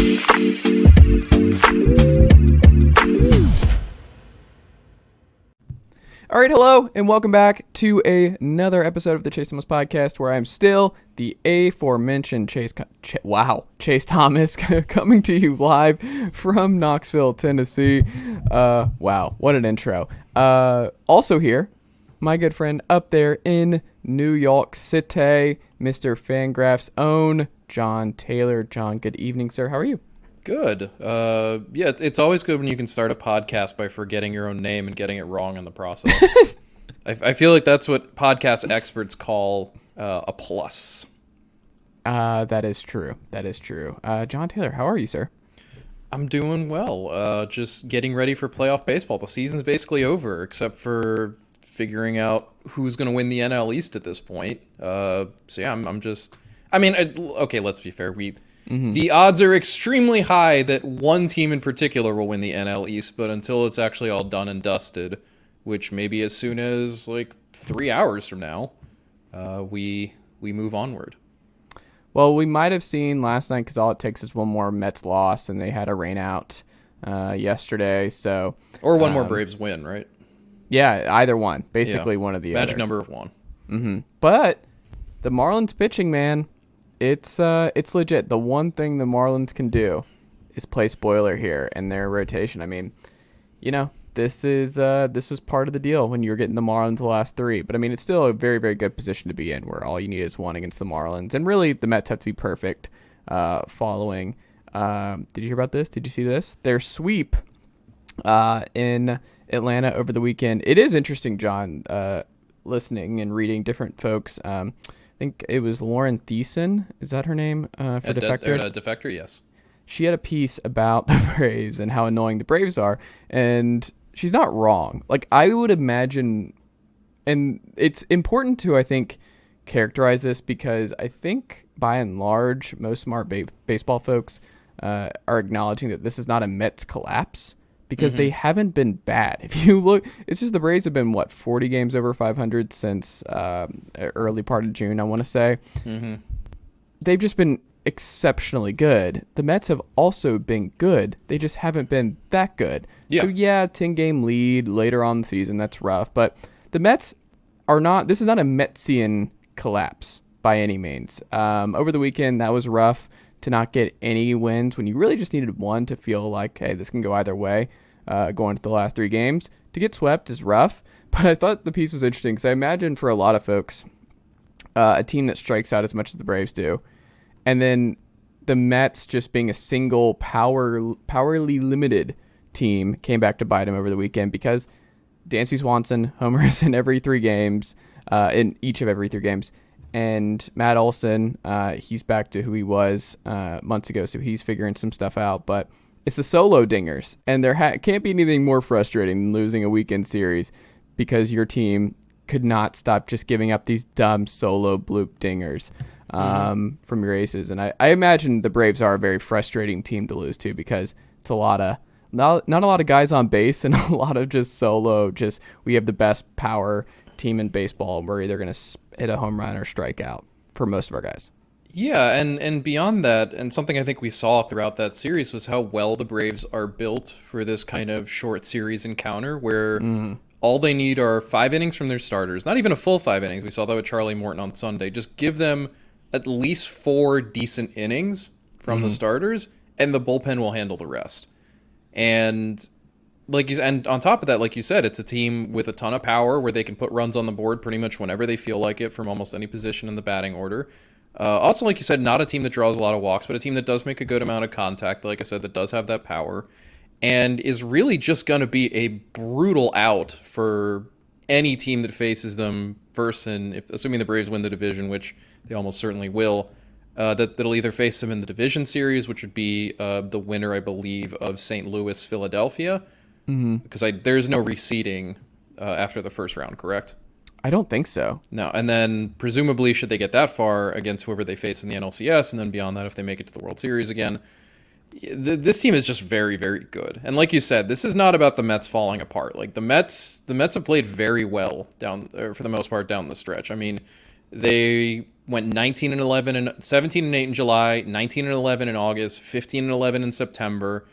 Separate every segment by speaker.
Speaker 1: All right, hello, and welcome back to another episode of the Chase Thomas Podcast, where I'm still the aforementioned Chase Thomas, coming to you live from Knoxville, Tennessee. Wow, what an intro. Also here, my good friend up there in New York City, Mr. Fangraphs' own Jon Tayler. Jon, good evening, sir. How are you?
Speaker 2: Good. Yeah, it's always good when you can start a podcast by forgetting your own name and getting it wrong in the process. I feel like that's what podcast experts call a plus.
Speaker 1: That is true. Jon Tayler, how are you, sir?
Speaker 2: I'm doing well. Just getting ready for playoff baseball. The season's basically over, except for figuring out who's going to win the NL East at this point. So yeah, okay, let's be fair. The odds are extremely high that one team in particular will win the NL East, but until it's actually all done and dusted, which may be as soon as like 3 hours from now, we move onward.
Speaker 1: Well, we might have seen last night, because all it takes is one more Mets loss, and they had a rain out yesterday. So
Speaker 2: or one more Braves win, right?
Speaker 1: Yeah, either one. Basically, one of the
Speaker 2: magic
Speaker 1: other.
Speaker 2: number of one.
Speaker 1: Mm-hmm. But the Marlins pitching, man, it's legit. The one thing the Marlins can do is play spoiler here in their rotation. I mean, this was part of the deal when you were getting the Marlins the last three. But I mean, it's still a very, very good position to be in, where all you need is one against the Marlins. And really, the Mets have to be perfect following. Did you hear about this? Did you see this? Their sweep in Atlanta over the weekend. It is interesting, Jon, listening and reading different folks. I think it was Lauren Thiessen. Is that her name for Defector?
Speaker 2: Defector, yes.
Speaker 1: She had a piece about the Braves and how annoying the Braves are, and she's not wrong. Like, I would imagine, and it's important to, I think, characterize this, because I think, by and large, most smart baseball folks are acknowledging that this is not a Mets collapse, because they haven't been bad. If you look, it's just the Braves have been, 40 games over 500 since early part of June, I want to say. They've just been exceptionally good. The Mets have also been good. They just haven't been that good.
Speaker 2: Yeah.
Speaker 1: So, 10-game lead later on in the season, that's rough. But the Mets are not, this is not a Metsian collapse by any means. Over the weekend, that was rough to not get any wins when you really just needed one to feel like, hey, this can go either way. Going to the last three games. To get swept is rough, but I thought the piece was interesting, because I imagine for a lot of folks, a team that strikes out as much as the Braves do, and then the Mets just being a single powerly limited team came back to bite them over the weekend, because Dansby Swanson homers in every three games, in each of every three games. And Matt Olson, he's back to who he was months ago, so he's figuring some stuff out. But it's the solo dingers, and there can't be anything more frustrating than losing a weekend series because your team could not stop just giving up these dumb solo bloop dingers from your aces. And I imagine the Braves are a very frustrating team to lose to, because it's a lot of not a lot of guys on base and a lot of just solo. Just we have the best power team in baseball, and we're either going to hit a home run or strike out for most of our guys.
Speaker 2: Yeah, and beyond that, and something I think we saw throughout that series was how well the Braves are built for this kind of short series encounter, where all they need are 5 innings from their starters. Not even a full 5 innings. We saw that with Charlie Morton on Sunday. Just give them at least 4 decent innings from the starters, and the bullpen will handle the rest. And and on top of that, like you said, it's a team with a ton of power where they can put runs on the board pretty much whenever they feel like it from almost any position in the batting order. Also, like you said, not a team that draws a lot of walks, but a team that does make a good amount of contact, like I said, that does have that power, and is really just going to be a brutal out for any team that faces them first, and assuming the Braves win the division, which they almost certainly will, that'll either face them in the division series, which would be the winner, I believe, of St. Louis, Philadelphia, because there's no reseeding after the first round, correct?
Speaker 1: I don't think so.
Speaker 2: No, and then presumably should they get that far against whoever they face in the NLCS, and then beyond that if they make it to the World Series again, this team is just very, very good. And like you said, this is not about the Mets falling apart. Like the Mets have played very well for the most part down the stretch. I mean, They went 19 and 11 and 17 and 8 in July, 19 and 11 in August, 15 and 11 in September.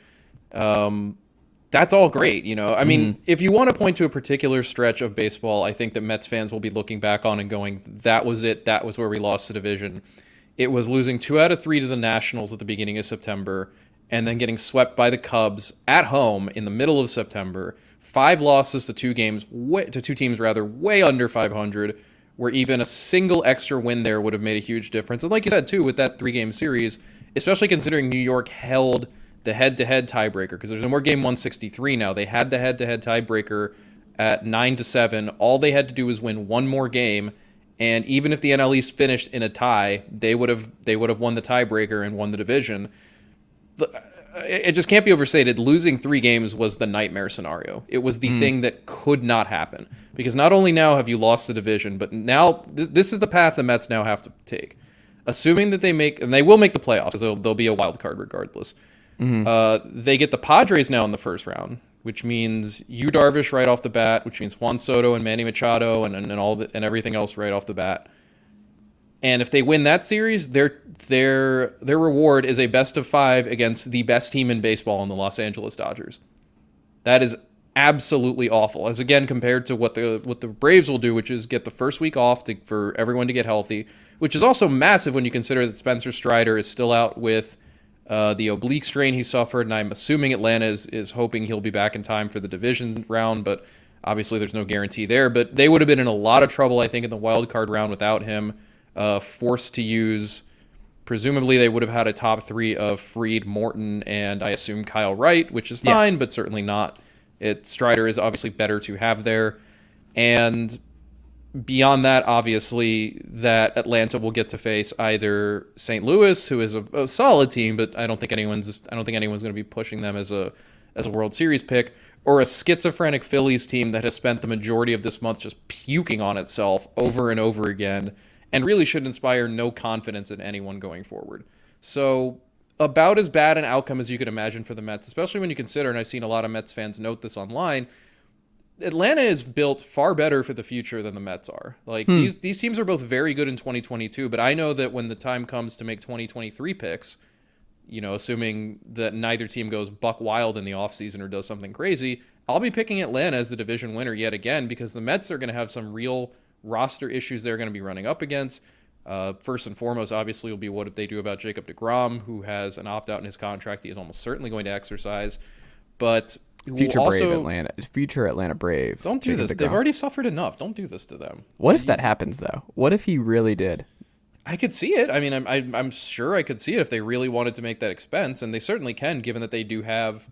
Speaker 2: That's all great, you know. I mean, if you want to point to a particular stretch of baseball, I think that Mets fans will be looking back on and going, that was it. That was where we lost the division. It was losing 2 out of 3 to the Nationals at the beginning of September and then getting swept by the Cubs at home in the middle of September. 5 losses to 2 teams way under 500, where even a single extra win there would have made a huge difference. And like you said, too, with that 3-game series, especially considering New York held the head-to-head tiebreaker, because there's no more game 163 now. They had the head-to-head tiebreaker at 9-7. All they had to do was win one more game, and even if the NL East finished in a tie, they would have won the tiebreaker and won the division. It just can't be overstated. Losing 3 games was the nightmare scenario. It was the thing that could not happen, because not only now have you lost the division, but now this is the path the Mets now have to take. Assuming that they will make the playoffs, because there'll be a wild card regardless. They get the Padres now in the first round, which means Yu Darvish right off the bat, which means Juan Soto and Manny Machado and everything else right off the bat. And if they win that series, their reward is a best of 5 against the best team in baseball in the Los Angeles Dodgers. That is absolutely awful, as again compared to what the Braves will do, which is get the first week off for everyone to get healthy, which is also massive when you consider that Spencer Strider is still out with the oblique strain he suffered, and I'm assuming Atlanta is hoping he'll be back in time for the division round, but obviously there's no guarantee there. But they would have been in a lot of trouble, I think, in the wild card round without him. Forced to use, presumably they would have had a top 3 of Fried, Morton, and I assume Kyle Wright, which is fine, but certainly not. Strider is obviously better to have there. And beyond that, obviously, that Atlanta will get to face either St. Louis, who is a solid team, but I don't think anyone's going to be pushing them as a World Series pick, or a schizophrenic Phillies team that has spent the majority of this month just puking on itself over and over again, and really should inspire no confidence in anyone going forward. So about as bad an outcome as you could imagine for the Mets, especially when you consider, and I've seen a lot of Mets fans note this online, Atlanta is built far better for the future than the Mets are. Like these teams are both very good in 2022, but I know that when the time comes to make 2023 picks, you know, assuming that neither team goes buck wild in the offseason or does something crazy, I'll be picking Atlanta as the division winner yet again, because the Mets are going to have some real roster issues they're going to be running up against. First and foremost, obviously, will be what they do about Jacob deGrom, who has an opt-out in his contract he is almost certainly going to exercise. But
Speaker 1: future Atlanta Brave.
Speaker 2: Don't do this. They've already suffered enough. Don't do this to them.
Speaker 1: What if that happens, though? What if he really did?
Speaker 2: I could see it. I mean, I'm sure I could see it if they really wanted to make that expense, and they certainly can, given that they do have.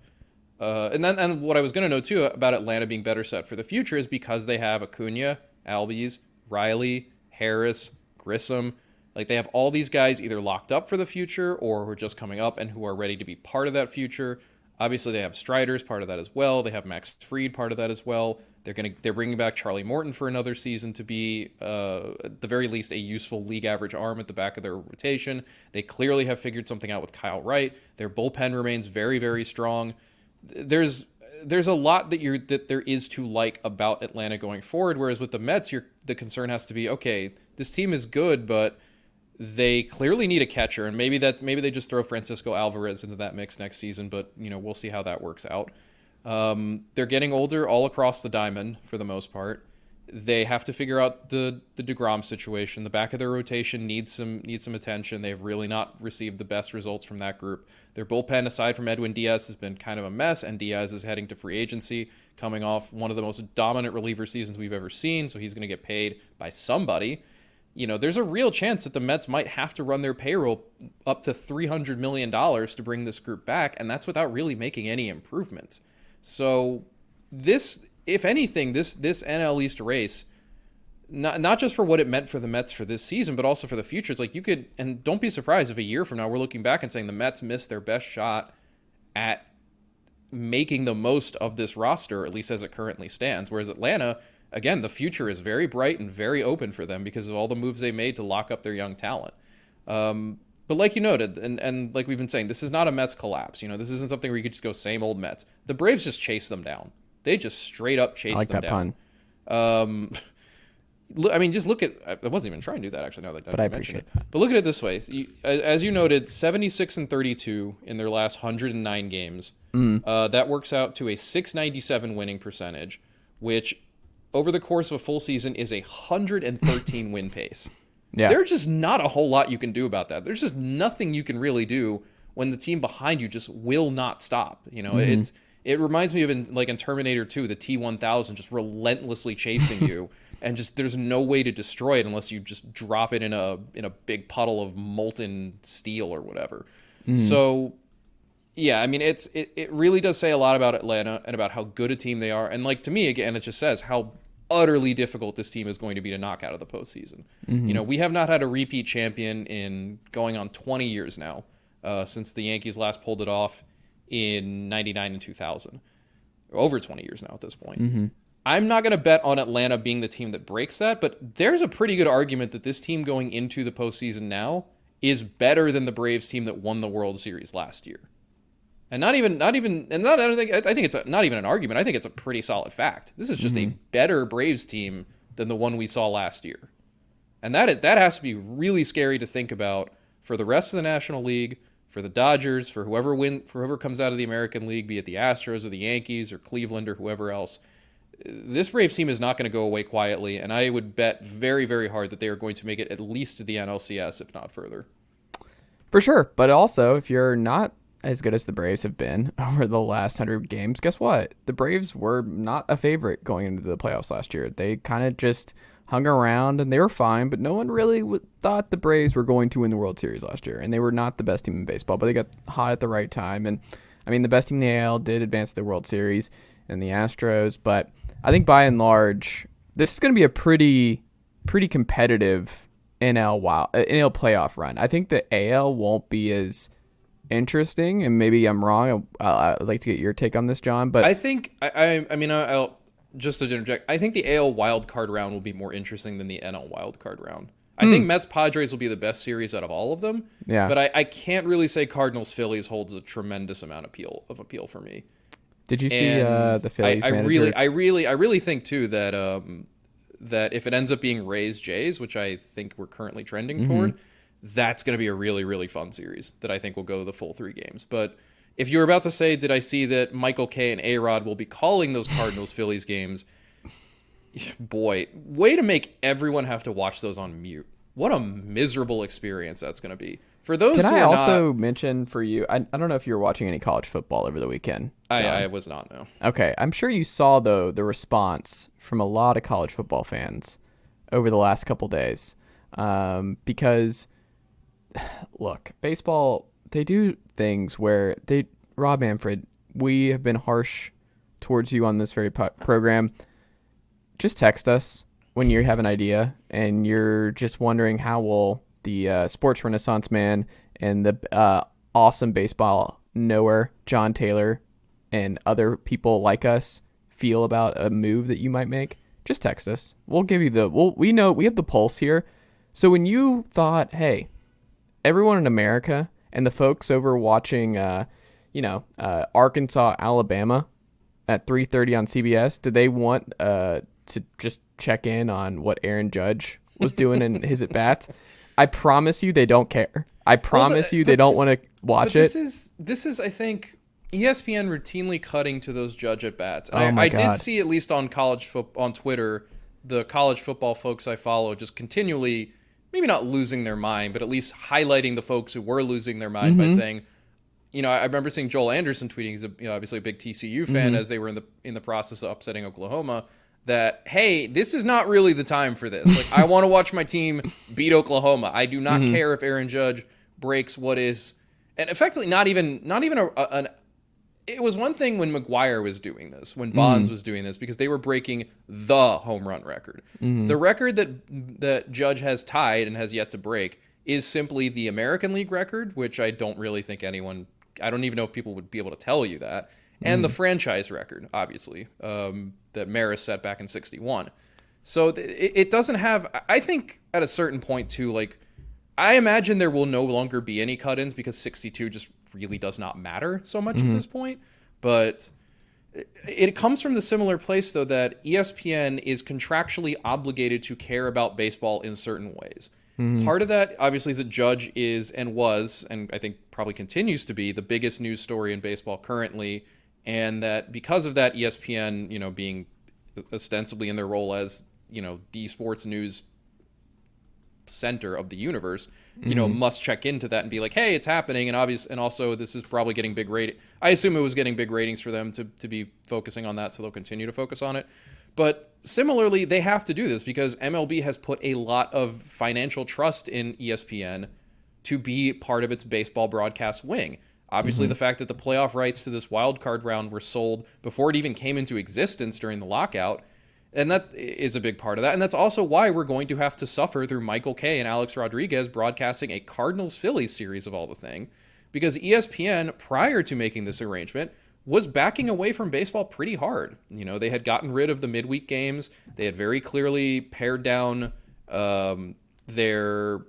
Speaker 2: And what I was going to know too about Atlanta being better set for the future is because they have Acuna, Albies, Riley, Harris, Grissom. Like, they have all these guys either locked up for the future or who are just coming up and who are ready to be part of that future. Obviously, they have Strider's part of that as well. They have Max Fried part of that as well. They're bringing back Charlie Morton for another season to be, at the very least, a useful league average arm at the back of their rotation. They clearly have figured something out with Kyle Wright. Their bullpen remains very, very strong. There's a lot that there is to like about Atlanta going forward. Whereas with the Mets, the concern has to be, okay, this team is good, but they clearly need a catcher, and maybe they just throw Francisco Alvarez into that mix next season. But we'll see how that works out. They're getting older all across the diamond for the most part. They have to figure out the DeGrom situation. The back of their rotation needs some attention. They've really not received the best results from that group. Their bullpen, aside from Edwin Diaz, has been kind of a mess, and Diaz is heading to free agency, coming off one of the most dominant reliever seasons we've ever seen, so he's going to get paid by somebody. There's a real chance that the Mets might have to run their payroll up to $300 million to bring this group back, and that's without really making any improvements. So this, if anything, this NL East race, not just for what it meant for the Mets for this season, but also for the future. It's like you could, and don't be surprised if a year from now we're looking back and saying the Mets missed their best shot at making the most of this roster, at least as it currently stands. Whereas Atlanta, again, the future is very bright and very open for them because of all the moves they made to lock up their young talent. But like you noted, and like we've been saying, this is not a Mets collapse. This isn't something where you could just go same old Mets. The Braves just chased them down. They just straight up chased them down. I like that pun. I mean, just look at. I wasn't even trying to do that actually. Now that
Speaker 1: But I
Speaker 2: you mentioned
Speaker 1: appreciate
Speaker 2: it.
Speaker 1: that.
Speaker 2: But look at it this way: as you noted, 76-32 in their last 109 games. That works out to a 697 winning percentage, which over the course of a full season is a 113 win pace.
Speaker 1: Yeah.
Speaker 2: There's just not a whole lot you can do about that. There's just nothing you can really do when the team behind you just will not stop. You know, it reminds me of in Terminator 2, the T-1000 just relentlessly chasing you, and just there's no way to destroy it unless you just drop it in a big puddle of molten steel or whatever. So, yeah, I mean, it really does say a lot about Atlanta and about how good a team they are. And like, to me, again, it just says how utterly difficult this team is going to be to knock out of the postseason. You know, we have not had a repeat champion in going on 20 years now, since the Yankees last pulled it off in 99 and 2000. Over 20 years now at this point. I'm not going to bet on Atlanta being the team that breaks that, but there's a pretty good argument that this team going into the postseason now is better than the Braves team that won the World Series last year. And I think it's not even an argument. I think it's a pretty solid fact. This is just a better Braves team than the one we saw last year. And that has to be really scary to think about for the rest of the National League, for the Dodgers, for whoever comes out of the American League, be it the Astros or the Yankees or Cleveland or whoever else. This Braves team is not going to go away quietly, and I would bet very, very hard that they are going to make it at least to the NLCS, if not further.
Speaker 1: For sure. But also, if you're not as good as the Braves have been over the last 100 games, guess what? The Braves were not a favorite going into the playoffs last year. They kind of just hung around, and they were fine, but no one really thought the Braves were going to win the World Series last year, and they were not the best team in baseball, but they got hot at the right time. And, I mean, the best team in the AL did advance to the World Series and the Astros, but I think by and large, this is going to be a pretty competitive NL playoff run. I think the AL won't be as interesting, and maybe I'm wrong. I'd like to get your take on this, John. But
Speaker 2: I think I'll just to interject. I think the AL wild card round will be more interesting than the NL wild card round. I think Mets Padres will be the best series out of all of them.
Speaker 1: Yeah,
Speaker 2: but I can't really say Cardinals Phillies holds a tremendous amount of appeal for me.
Speaker 1: Did you see the Phillies manager?
Speaker 2: I really think too that that if it ends up being Rays Jays, which I think we're currently trending toward, that's going to be a really, really fun series that I think will go the full 3 games. But if you were about to say, did I see that Michael Kay and A-Rod will be calling those Cardinals Phillies games? Boy, way to make everyone have to watch those on mute. What a miserable experience that's going to be. For those
Speaker 1: Can
Speaker 2: who
Speaker 1: I
Speaker 2: are
Speaker 1: also
Speaker 2: not,
Speaker 1: mention for you, I don't know if you were watching any college football over the weekend.
Speaker 2: I was not, no.
Speaker 1: Okay, I'm sure you saw, though, the response from a lot of college football fans over the last couple days. Because, look, baseball, they do things where Rob Manfred, we have been harsh towards you on this very program. Just text us when you have an idea and you're just wondering how will the sports renaissance man and the awesome baseball knower Jon Tayler and other people like us feel about a move that you might make. Just text us. We'll give you we know we have the pulse here. So when you thought, hey, everyone in America and the folks over watching, Arkansas, Alabama at 3:30 on CBS, did they want to just check in on what Aaron Judge was doing in his at bats? I promise you, they don't care. I promise you, they don't want to watch it.
Speaker 2: This is, I think, ESPN routinely cutting to those Judge at bats.
Speaker 1: Oh my God.
Speaker 2: I did see, at least on on Twitter, the college football folks I follow just continually, maybe not losing their mind, but at least highlighting the folks who were losing their mind by saying, I remember seeing Joel Anderson tweeting, he's obviously a big TCU fan, as they were in the process of upsetting Oklahoma, that, hey, this is not really the time for this. Like, I want to watch my team beat Oklahoma. I do not care if Aaron Judge breaks what is, and effectively not even it was one thing when McGuire was doing this, when Bonds was doing this, because they were breaking the home run record. The record that Judge has tied and has yet to break is simply the American League record, which I don't really think I don't even know if people would be able to tell you that, and the franchise record, obviously, that Maris set back in 61. So it doesn't have, I think at a certain point too, like, I imagine there will no longer be any cut-ins because 62 just really does not matter so much at this point. But it comes from the similar place, though, that ESPN is contractually obligated to care about baseball in certain ways. Part of that, obviously, is that Judge is and was, and I think probably continues to be, the biggest news story in baseball currently, and that because of that, ESPN, being ostensibly in their role as, the sports news center of the universe, must check into that and be like, hey, it's happening, and also this is probably getting big rating. I assume it was getting big ratings for them to be focusing on that, so they'll continue to focus on it. But similarly, they have to do this because MLB has put a lot of financial trust in ESPN to be part of its baseball broadcast wing. Obviously, the fact that the playoff rights to this wild card round were sold before it even came into existence during the lockout, and that is a big part of that. And that's also why we're going to have to suffer through Michael Kay and Alex Rodriguez broadcasting a Cardinals-Phillies series of all the thing, because ESPN, prior to making this arrangement, was backing away from baseball pretty hard. They had gotten rid of the midweek games. They had very clearly pared down their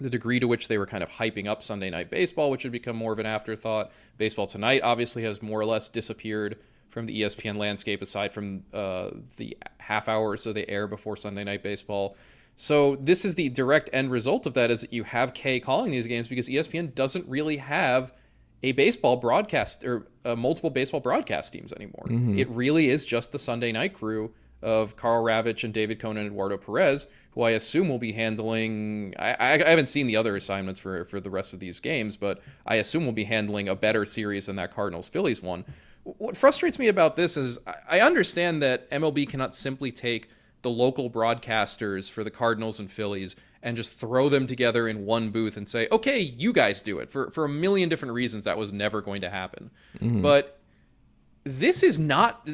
Speaker 2: the degree to which they were kind of hyping up Sunday Night Baseball, which had become more of an afterthought. Baseball Tonight obviously has more or less disappeared from the ESPN landscape, aside from the half hour or so they air before Sunday Night Baseball. So this is the direct end result of that, is that you have Kay calling these games because ESPN doesn't really have a baseball broadcast or multiple baseball broadcast teams anymore. It really is just the Sunday night crew of Carl Ravitch and David Cohn and Eduardo Perez, who I assume will be handling... I haven't seen the other assignments for the rest of these games, but I assume will be handling a better series than that Cardinals-Phillies one. What frustrates me about this is I understand that MLB cannot simply take the local broadcasters for the Cardinals and Phillies and just throw them together in one booth and say, okay, you guys do it. For a million different reasons, that was never going to happen. But this is not...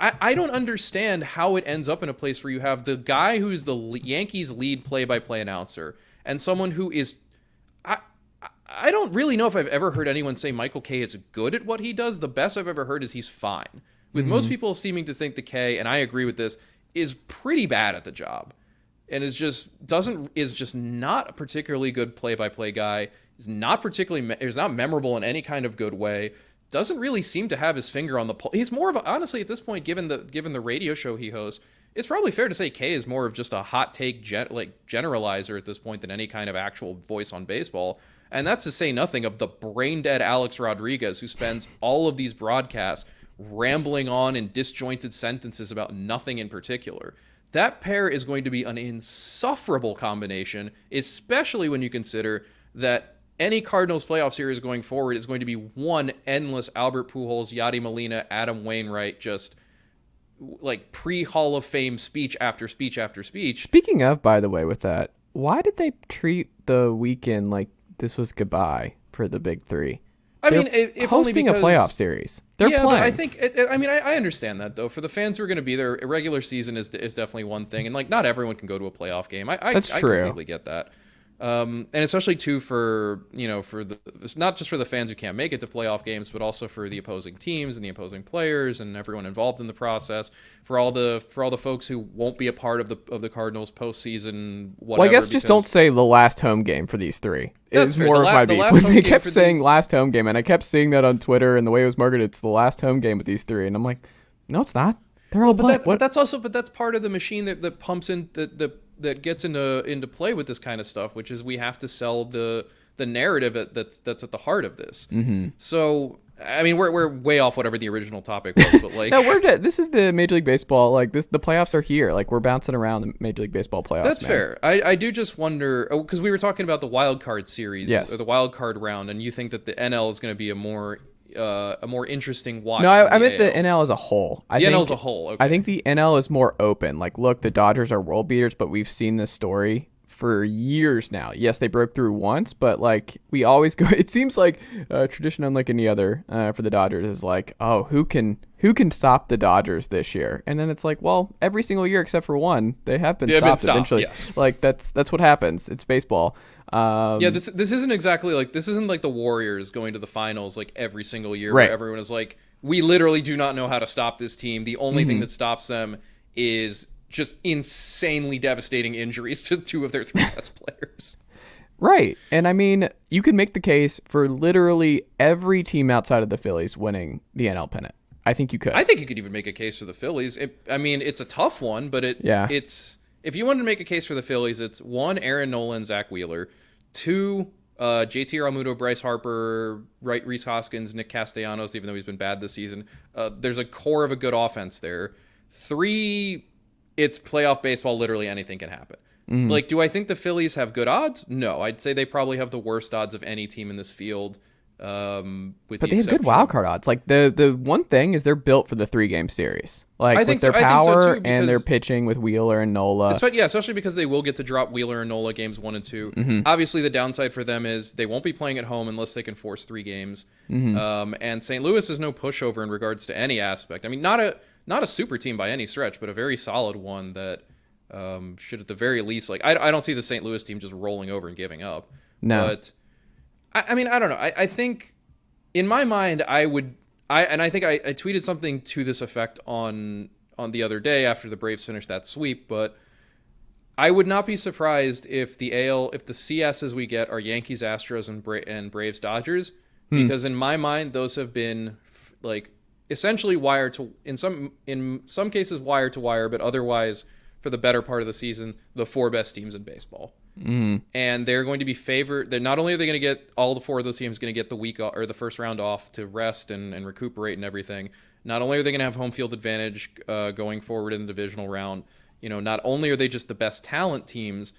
Speaker 2: I don't understand how it ends up in a place where you have the guy who's the Yankees lead play-by-play announcer and someone who is... I don't really know if I've ever heard anyone say Michael Kay is good at what he does. The best I've ever heard is he's fine. With most people seeming to think that Kay, and I agree with this, is pretty bad at the job, and is just not a particularly good play-by-play guy. Is not memorable in any kind of good way. Doesn't really seem to have his finger on the pulse. He's more of a, honestly, at this point, given the radio show he hosts, it's probably fair to say Kay is more of just a hot take generalizer at this point than any kind of actual voice on baseball. And that's to say nothing of the brain dead Alex Rodriguez, who spends all of these broadcasts rambling on in disjointed sentences about nothing in particular. That pair is going to be an insufferable combination, especially when you consider that any Cardinals playoff series going forward is going to be one endless Albert Pujols, Yadi Molina, Adam Wainwright, just like pre-Hall of Fame speech after speech after speech.
Speaker 1: Speaking of, by the way, with that, why did they treat the weekend like this was goodbye for the big three?
Speaker 2: If only because
Speaker 1: a playoff series. They're playing.
Speaker 2: But I think I understand that, though. For the fans who are going to be there, a regular season is definitely one thing, and not everyone can go to a playoff game. I completely get that. And especially too for not just for the fans who can't make it to playoff games, but also for the opposing teams and the opposing players and everyone involved in the process. For all the folks who won't be a part of the Cardinals postseason. Whatever,
Speaker 1: well, I guess just don't say the last home game for these three. It's more of my beef. They kept saying last home game, and I kept seeing that on Twitter, and the way it was marketed, it's the last home game with these three, and I'm like, no, it's not. They're all
Speaker 2: but that's part of the machine that pumps in that gets into play with this kind of stuff, which is we have to sell the narrative that's at the heart of this. So we're way off whatever the original topic was, but
Speaker 1: no, this is the Major League Baseball. The playoffs are here. We're bouncing around the Major League Baseball playoffs.
Speaker 2: That's fair. I do just wonder, because we were talking about the wild card series, or the wild card round, and you think that the NL is going to be a more interesting watch.
Speaker 1: No, I meant the NL as a whole.
Speaker 2: NL as a whole. Okay.
Speaker 1: I think the NL is more open. Look, the Dodgers are world beaters, but we've seen this story for years now. Yes, they broke through once, but we always go. It seems like tradition unlike any other for the Dodgers is who can stop the Dodgers this year? And then it's every single year except for one, they have been stopped eventually.
Speaker 2: Yes.
Speaker 1: That's what happens. It's baseball.
Speaker 2: This isn't exactly this isn't like the Warriors going to the finals every single year, where everyone is we literally do not know how to stop this team. The only thing that stops them is just insanely devastating injuries to two of their three best players.
Speaker 1: Right. And I mean, you could make the case for literally every team outside of the Phillies winning the NL pennant. I think you could.
Speaker 2: I think you could even make a case for the Phillies. It's a tough one, but it's if you wanted to make a case for the Phillies, it's 1, Aaron Nola, Zach Wheeler, 2, JT Realmuto, Bryce Harper, Rhys Hoskins, Nick Castellanos, even though he's been bad this season. There's a core of a good offense there. 3, it's playoff baseball. Literally anything can happen. Like, do I think the Phillies have good odds? No, I'd say they probably have the worst odds of any team in this field. But
Speaker 1: they have good wild card odds. Like the one thing is they're built for the 3-game series. Like with their power and their pitching with Wheeler and Nola.
Speaker 2: Especially because they will get to drop Wheeler and Nola games 1 and 2. Obviously, the downside for them is they won't be playing at home unless they can force 3 games. And St. Louis is no pushover in regards to any aspect. I mean, not a super team by any stretch, but a very solid one that should at the very least, like, I don't see the St. Louis team just rolling over and giving up.
Speaker 1: No.
Speaker 2: But I mean, I don't know. I think in my mind, I think I tweeted something to this effect on the other day after the Braves finished that sweep, but I would not be surprised if the CSs we get are Yankees, Astros, and Braves, Dodgers, because in my mind, those have been like essentially wired to, in some cases wired to wire, but otherwise for the better part of the season, the 4 best teams in baseball. And they're going to be favored. They're not only are they going to get all the 4 of those teams going to get the week or the first round off to rest and recuperate and everything. Not only are they going to have home field advantage going forward in the divisional round, not only are they just the best talent teams,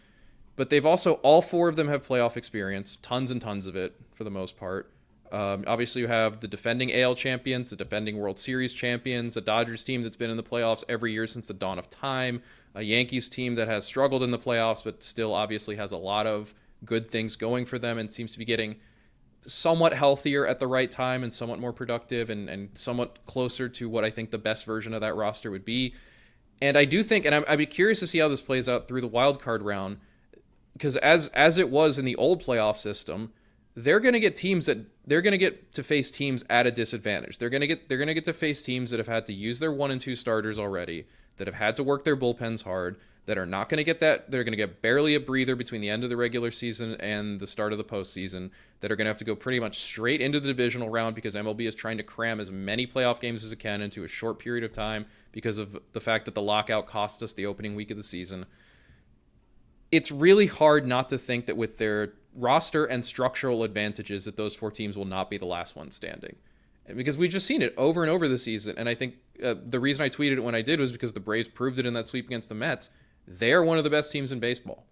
Speaker 2: but they've also, all 4 of them have playoff experience, tons and tons of it for the most part. Obviously, you have the defending AL champions, the defending World Series champions, a Dodgers team that's been in the playoffs every year since the dawn of time, a Yankees team that has struggled in the playoffs but still obviously has a lot of good things going for them and seems to be getting somewhat healthier at the right time and somewhat more productive and somewhat closer to what I think the best version of that roster would be. And I do think, and I'd be curious to see how this plays out through the wild card round, because as it was in the old playoff system, they're going to get to face teams at a disadvantage. They're going to get to face teams that have had to use their 1 and 2 starters already, that have had to work their bullpens hard, that are not going to get that. They're going to get barely a breather between the end of the regular season and the start of the postseason, that are going to have to go pretty much straight into the divisional round because MLB is trying to cram as many playoff games as it can into a short period of time because of the fact that the lockout cost us the opening week of the season. It's really hard not to think that with their roster and structural advantages that those 4 teams will not be the last one standing. Because we've just seen it over and over this season. And I think the reason I tweeted it when I did was because the Braves proved it in that sweep against the Mets. They're one of the best teams in baseball.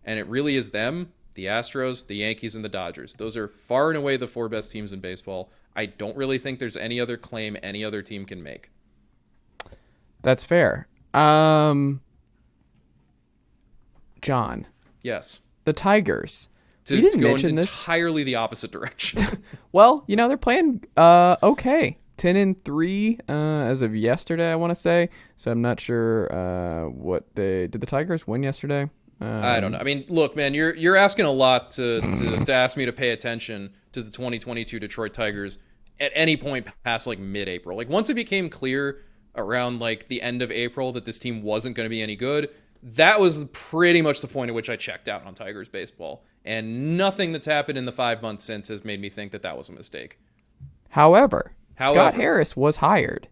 Speaker 2: And it really is them, the Astros, the Yankees, and the Dodgers. Those are far and away the 4 best teams in baseball. I don't really think there's any other claim any other team can make.
Speaker 1: That's fair. John.
Speaker 2: Yes.
Speaker 1: The Tigers.
Speaker 2: To go in entirely the opposite direction.
Speaker 1: Well, they're playing okay. 10-3 as of yesterday, I want to say. So I'm not sure did the Tigers win yesterday?
Speaker 2: I don't know. I mean, look, man, you're asking a lot to ask me to pay attention to the 2022 Detroit Tigers at any point past like mid-April. Like once it became clear around like the end of April that this team wasn't going to be any good, that was pretty much the point at which I checked out on Tigers baseball. And nothing that's happened in the 5 months since has made me think that was a mistake.
Speaker 1: However, Scott Harris was hired.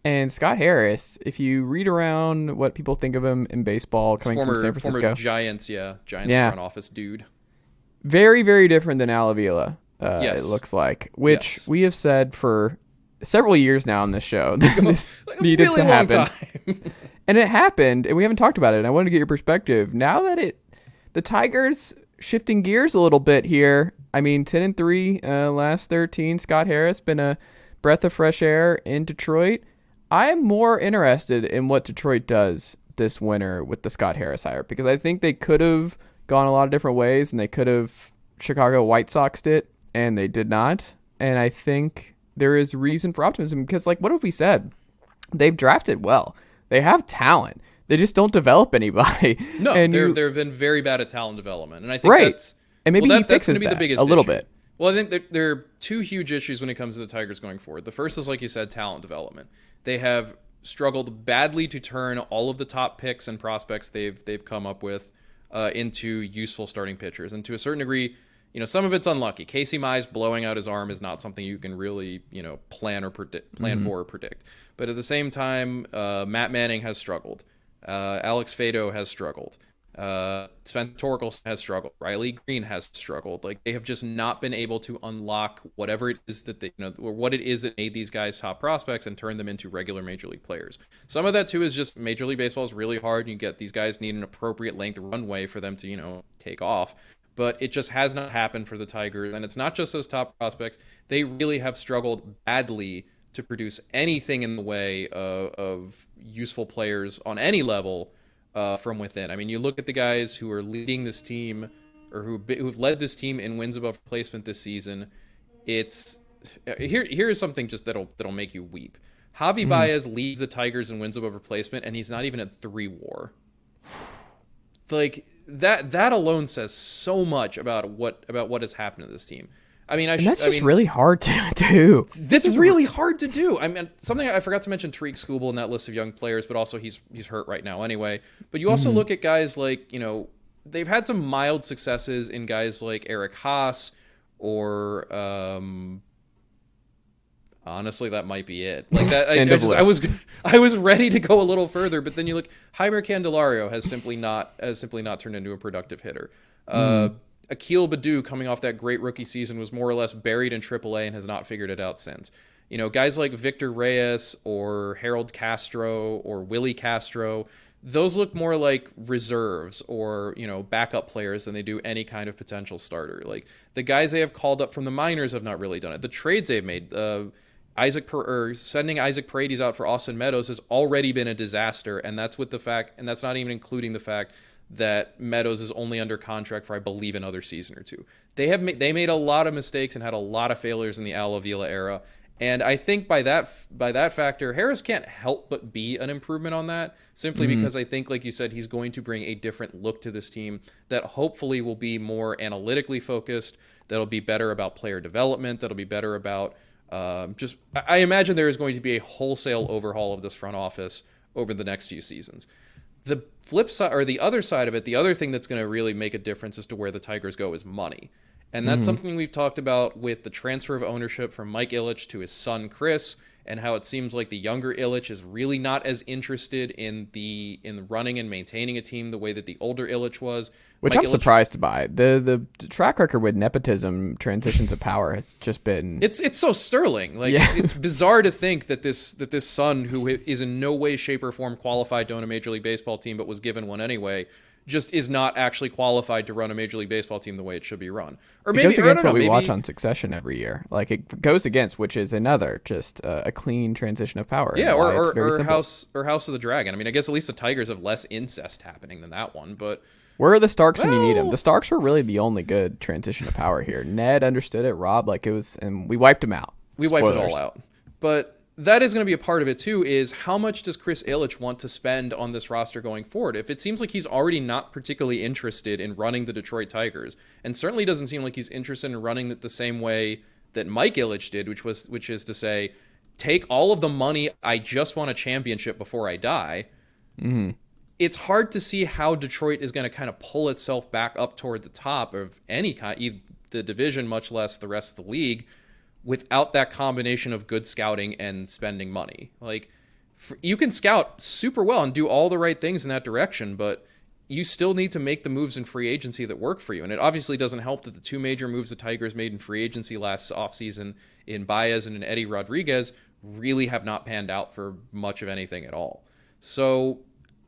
Speaker 1: And Scott Harris, if you read around what people think of him in baseball coming from San Francisco.
Speaker 2: Former Giants front office dude.
Speaker 1: Very, very different than Al Avila,
Speaker 2: yes.
Speaker 1: It looks like. Which we have said for several years now on this show that this needed
Speaker 2: really
Speaker 1: to happen.
Speaker 2: Long time.
Speaker 1: And it happened, and we haven't talked about it. And I wanted to get your perspective. Now that the Tigers shifting gears a little bit here. I mean, 10-3 last 13. Scott Harris been a breath of fresh air in Detroit. I am more interested in what Detroit does this winter with the Scott Harris hire because I think they could have gone a lot of different ways, and they could have Chicago White Soxed it, and they did not. And I think there is reason for optimism because, like, what have we said? They've drafted well. They have talent. They just don't develop anybody.
Speaker 2: No, they've been very bad at talent development, and I think that's
Speaker 1: and maybe he fixes
Speaker 2: that
Speaker 1: the biggest a little
Speaker 2: issue.
Speaker 1: bit.
Speaker 2: Well, I think there are 2 huge issues when it comes to the Tigers going forward. The first is, like you said, talent development. They have struggled badly to turn all of the top picks and prospects they've come up with into useful starting pitchers. And to a certain degree, some of it's unlucky. Casey Mize blowing out his arm is not something you can really, plan for or predict. But at the same time, Matt Manning has struggled. Alex Fado has struggled. Spencer Torkelson has struggled. Riley Green has struggled. Like, they have just not been able to unlock whatever it is that they, or what it is that made these guys top prospects and turn them into regular major league players. Some of that too is just Major League Baseball is really hard. You get these guys need an appropriate length runway for them to, take off. But it just has not happened for the Tigers. And it's not just those top prospects. They really have struggled badly to produce anything in the way of useful players on any level from within. I mean, you look at the guys who are leading this team, or who've led this team in wins above replacement this season. It's here's something just that'll make you weep. Javi Baez leads the Tigers in wins above replacement, and he's not even at 3 WAR. Like, that alone says so much about what has happened to this team. I mean,
Speaker 1: that's really hard to do.
Speaker 2: It's really hard to do. I mean, something I forgot to mention, Tariq Skubal in that list of young players, but also he's hurt right now anyway. But you also look at guys like, they've had some mild successes in guys like Eric Haas, or honestly, that might be it. Like that, I was ready to go a little further, but then you look, Jeimer Candelario has simply not turned into a productive hitter. Akil Baddoo, coming off that great rookie season, was more or less buried in AAA and has not figured it out since. Guys like Victor Reyes or Harold Castro or Willie Castro, those look more like reserves or, backup players than they do any kind of potential starter. Like, the guys they have called up from the minors have not really done it. The trades they've made, sending Isaac Paredes out for Austin Meadows has already been a disaster, and that's not even including the fact that Meadows is only under contract for, I believe, another season or two. They made a lot of mistakes and had a lot of failures in the Al Avila era, and I think by that factor, Harris can't help but be an improvement on that, simply because I think, like you said, he's going to bring a different look to this team that hopefully will be more analytically focused, that'll be better about player development, that'll be better about I imagine there is going to be a wholesale overhaul of this front office over the next few seasons. The flip side, or the other side of it, the other thing that's going to really make a difference as to where the Tigers go is money. And that's something we've talked about with the transfer of ownership from Mike Ilitch to his son, Chris, and how it seems like the younger Ilitch is really not as interested in running and maintaining a team the way that the older Ilitch was.
Speaker 1: Which I'm surprised by. The track record with nepotism transitions of power has just been...
Speaker 2: It's so sterling. Like, yeah. It's bizarre to think that this son, who is in no way, shape, or form qualified to own a Major League Baseball team, but was given one anyway, just is not actually qualified to run a Major League Baseball team the way it should be run. Or maybe,
Speaker 1: it goes against what we watch on Succession every year. Like, it goes against, which is another just a clean transition of power.
Speaker 2: Yeah, or House of the Dragon. I mean, I guess at least the Tigers have less incest happening than that one, but...
Speaker 1: Where are the Starks when you need them? The Starks were really the only good transition of power here. Ned understood it. Rob, and we wiped him out.
Speaker 2: We wiped it all out. But that is going to be a part of it too, is how much does Chris Ilitch want to spend on this roster going forward? If it seems like he's already not particularly interested in running the Detroit Tigers, and certainly doesn't seem like he's interested in running it the same way that Mike Ilitch did, which is to say, take all of the money, I just want a championship before I die. Mm-hmm. It's hard to see how Detroit is going to kind of pull itself back up toward the top of any kind, the division, much less the rest of the league, without that combination of good scouting and spending money. Like, you can scout super well and do all the right things in that direction, but you still need to make the moves in free agency that work for you. And it obviously doesn't help that the two major moves the Tigers made in free agency last offseason in Baez and in Eddie Rodriguez really have not panned out for much of anything at all. So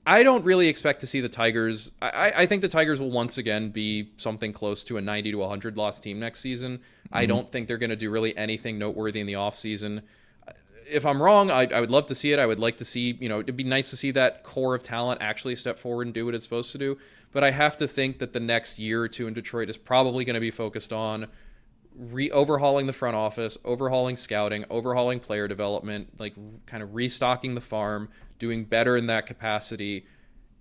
Speaker 2: I don't really expect to see the Tigers. I think the Tigers will once again be something close to a 90 to 100 loss team next season. Mm-hmm. I don't think they're going to do really anything noteworthy in the offseason. If I'm wrong, I would love to see it. I would like to see, it'd be nice to see that core of talent actually step forward and do what it's supposed to do. But I have to think that the next year or two in Detroit is probably going to be focused on overhauling the front office, overhauling scouting, overhauling player development, like kind of restocking the farm, doing better in that capacity,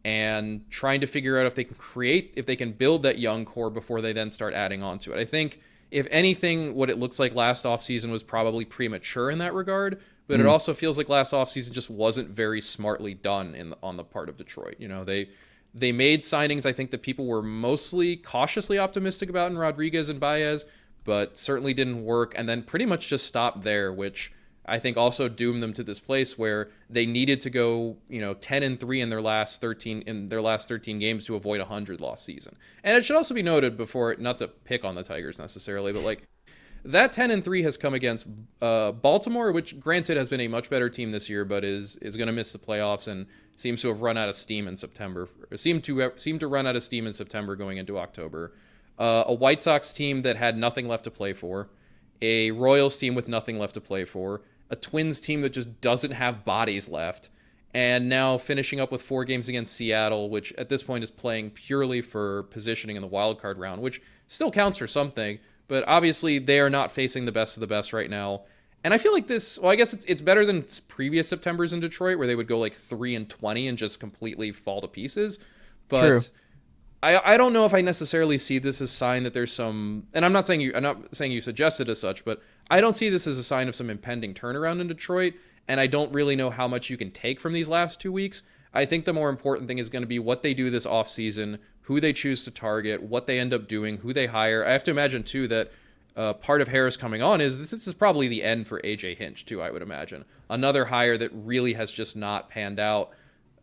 Speaker 2: and trying to figure out if they can build that young core before they then start adding on to it. I think, if anything, what it looks like last offseason was probably premature in that regard, but it also feels like last offseason just wasn't very smartly done on the part of Detroit. They made signings, I think, that people were mostly cautiously optimistic about in Rodriguez and Baez, but certainly didn't work, and then pretty much just stopped there, which I think also doomed them to this place where they needed to go, 10-3 in their last 13 games to avoid a 100-loss season. And it should also be noted before, not to pick on the Tigers necessarily, but like that 10-3 has come against Baltimore, which granted has been a much better team this year, but is going to miss the playoffs and seems to have run out of steam in September. Seem to run out of steam in September going into October. A White Sox team that had nothing left to play for, a Royals team with nothing left to play for, a Twins team that just doesn't have bodies left, and now finishing up with 4 games against Seattle, which at this point is playing purely for positioning in the wild card round, which still counts for something, but obviously they are not facing the best of the best right now. And I feel like this, well, I guess it's better than previous Septembers in Detroit where they would go like 3-20 and just completely fall to pieces. But true. I don't know if I necessarily see this as a sign that there's some, and I'm not saying you suggested as such, but I don't see this as a sign of some impending turnaround in Detroit, and I don't really know how much you can take from these last 2 weeks. I think the more important thing is going to be what they do this offseason, who they choose to target, what they end up doing, who they hire. I have to imagine, too, that part of Harris coming on is this is probably the end for A.J. Hinch, too, I would imagine. Another hire that really has just not panned out.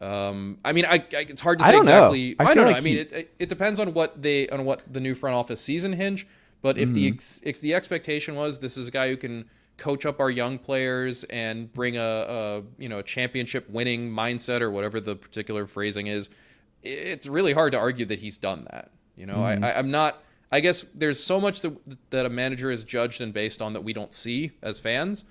Speaker 2: It's hard to say exactly. I don't know. It depends on what the new front office sees in Hinch. But if the expectation was this is a guy who can coach up our young players and bring a championship winning mindset or whatever the particular phrasing is, it's really hard to argue that he's done that. I'm not. I guess there's so much that a manager is judged and based on that we don't see as fans.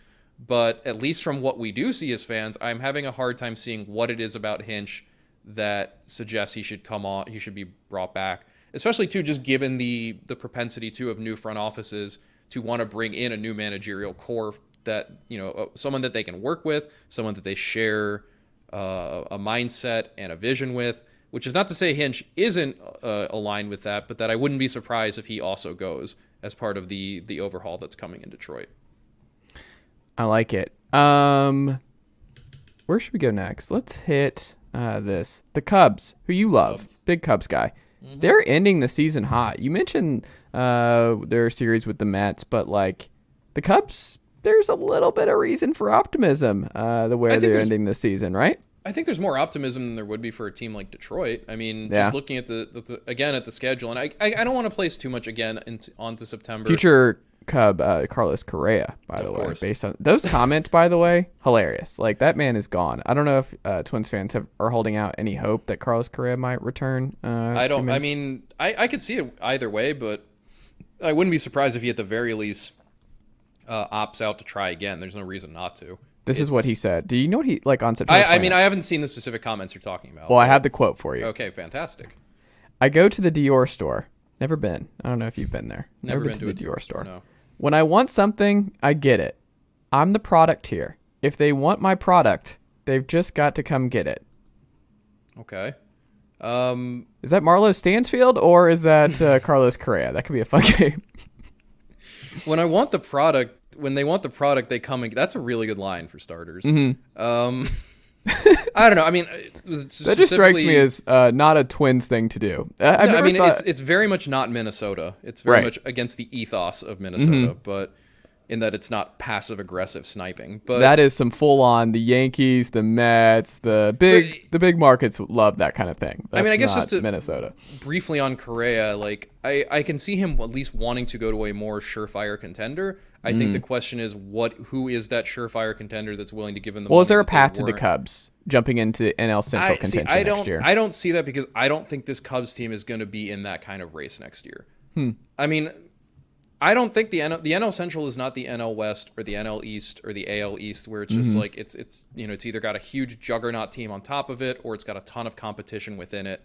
Speaker 2: But at least from what we do see as fans, I'm having a hard time seeing what it is about Hinch that suggests he should come on, he should be brought back. Especially, too, just given the propensity, too, of new front offices to want to bring in a new managerial core that, someone that they can work with, someone that they share a mindset and a vision with, which is not to say Hinch isn't aligned with that, but that I wouldn't be surprised if he also goes as part of the overhaul that's coming in Detroit.
Speaker 1: I like it. Where should we go next? Let's hit this. The Cubs, who you love. Big Cubs guy. Mm-hmm. They're ending the season hot. You mentioned their series with the Mets, but like the Cubs, there's a little bit of reason for optimism the way they're ending the season, right?
Speaker 2: I think there's more optimism than there would be for a team like Detroit. I mean, just looking at the schedule, and I don't want to place too much onto September.
Speaker 1: Future Cub Carlos Correa, by the way, based on those comments, by the way, hilarious. Like that man is gone. I don't know if Twins fans are holding out any hope that Carlos Correa might return.
Speaker 2: I don't. I mean, I could see it either way, but I wouldn't be surprised if he at the very least opts out to try again. There's no reason not to.
Speaker 1: This is what he said. Do you know what he like on September?
Speaker 2: I mean, I haven't seen the specific comments you're talking about.
Speaker 1: Well, I have the quote for you.
Speaker 2: Okay, fantastic.
Speaker 1: I go to the Dior store. Never been. I don't know if you've been there.
Speaker 2: Never been to
Speaker 1: the Dior store.
Speaker 2: No.
Speaker 1: When I want something, I get it. I'm the product here. If they want my product, they've just got to come get it.
Speaker 2: Okay.
Speaker 1: Is that Marlo Stansfield or is that Carlos Correa? That could be a fun game.
Speaker 2: When they want the product, they come and that's a really good line for starters.
Speaker 1: Mm-hmm.
Speaker 2: I don't know. I mean,
Speaker 1: that just strikes me as not a Twins thing to do.
Speaker 2: It's very much not Minnesota. It's very much against the ethos of Minnesota, but in that it's not passive aggressive sniping. But
Speaker 1: that is some full on the Yankees, the Mets, the big markets love that kind of thing. That's
Speaker 2: I guess just to
Speaker 1: Minnesota.
Speaker 2: Briefly on Correa, like I can see him at least wanting to go to a more surefire contender. I think the question is who is that surefire contender that's willing to give him the money?
Speaker 1: Well, is there a path to the Cubs jumping into NL Central contention next year?
Speaker 2: I don't see that because I don't think this Cubs team is going to be in that kind of race next year. I mean, I don't think the NL Central is not the NL West or the NL East or the AL East where it's just like it's either got a huge juggernaut team on top of it or it's got a ton of competition within it.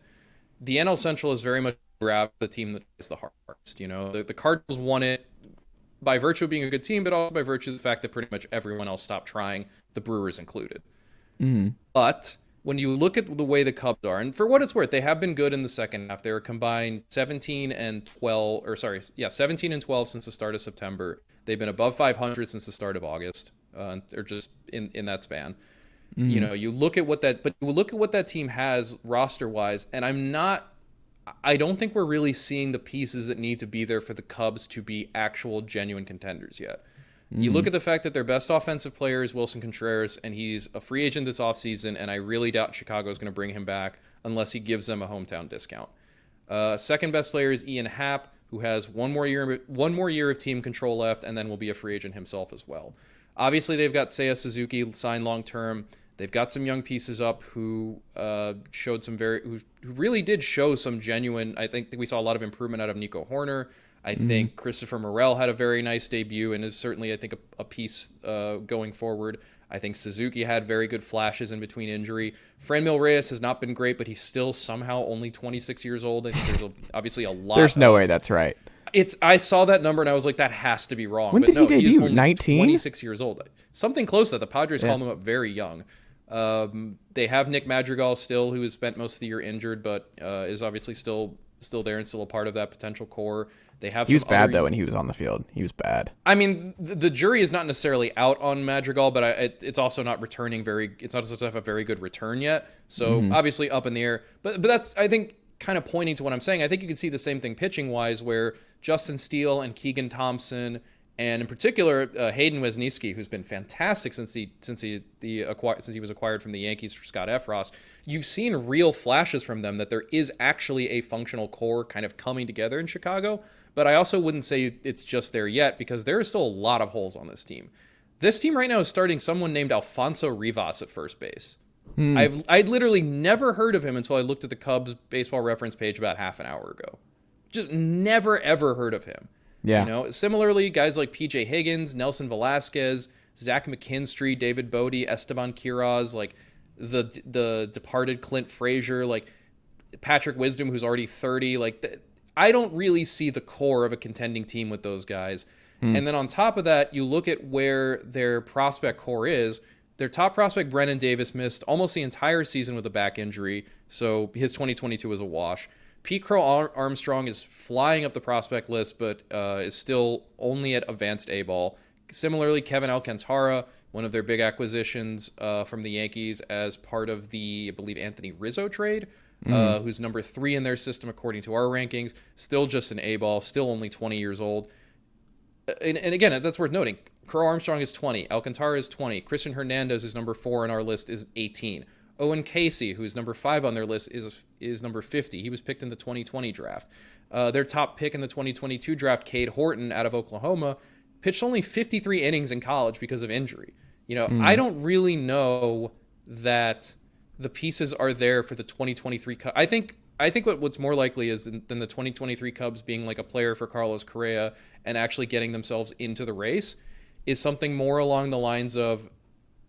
Speaker 2: The NL Central is very much the team that is the hardest. The Cardinals won it by virtue of being a good team, but also by virtue of the fact that pretty much everyone else stopped trying, the Brewers included. But when you look at the way the Cubs are, and for what it's worth, they have been good in the second half. They were combined 17 and 12 since the start of September. They've been above 500 since the start of August, or just in that span. You know, you look at what that team has roster wise, and I don't think we're really seeing the pieces that need to be there for the Cubs to be actual genuine contenders yet. You look at the fact that their best offensive player is Wilson Contreras, and he's a free agent this offseason, and I really doubt Chicago is going to bring him back unless he gives them a hometown discount. Second best player is Ian Happ, who has one more year of team control left, and then will be a free agent himself as well. Obviously, they've got Seiya Suzuki signed long term. They've got some young pieces up who who really did show some genuine. I think we saw a lot of improvement out of Nico Horner. I think Christopher Morel had a very nice debut and is certainly, I think, a piece going forward. I think Suzuki had very good flashes in between injury. Franmil Reyes has not been great, but he's still somehow only 26 years old. I think there's obviously a lot.
Speaker 1: There's no way that's right.
Speaker 2: I saw that number and I was like, that has to be wrong.
Speaker 1: When did he debut?
Speaker 2: He's only
Speaker 1: 19?
Speaker 2: 26 years old. Something close to that. The Padres called him up very young. They have Nick Madrigal still, who has spent most of the year injured, but is obviously still there and still a part of that potential core. He
Speaker 1: was bad, though, when he was on the field. He was bad.
Speaker 2: I mean, the jury is not necessarily out on Madrigal, but it's also not returning it's not supposed to have a very good return yet. So obviously up in the air. But that's, I think, kind of pointing to what I'm saying. I think you can see the same thing pitching-wise, where Justin Steele and Keegan Thompson, and in particular Hayden Wesneski, who's been fantastic since he was acquired from the Yankees for Scott Efros. You've seen real flashes from them that there is actually a functional core kind of coming together in Chicago. But I also wouldn't say it's just there yet, because there are still a lot of holes on this team. This team right now is starting someone named Alfonso Rivas at first base. I'd literally never heard of him until I looked at the Cubs baseball reference page about half an hour ago. Just never, ever heard of him.
Speaker 1: Yeah.
Speaker 2: You know, similarly, guys like PJ Higgins, Nelson Velasquez, Zach McKinstry, David Bodie, Esteban Quiroz, like the departed Clint Frazier, like Patrick Wisdom, who's already 30, I don't really see the core of a contending team with those guys. And then on top of that, you look at where their prospect core is. Their top prospect, Brennan Davis, missed almost the entire season with a back injury, so his 2022 was a wash. Pete Crow Armstrong is flying up the prospect list, but is still only at advanced A-ball. Similarly, Kevin Alcantara, one of their big acquisitions from the Yankees as part of the, I believe, Anthony Rizzo trade, who's number 3 in their system according to our rankings, still just an A-ball, still only 20 years old. And again, that's worth noting. Crow Armstrong is 20. Alcantara is 20. Christian Hernandez, who's number 4 on our list, is 18. Owen Casey, who's number 5 on their list, is number 50. He was picked in the 2020 draft. Their top pick in the 2022 draft, Cade Horton out of Oklahoma, pitched only 53 innings in college because of injury. You know, I don't really know that the pieces are there for the 2023 Cubs. I think what's more likely is than the 2023 Cubs being like a player for Carlos Correa and actually getting themselves into the race is something more along the lines of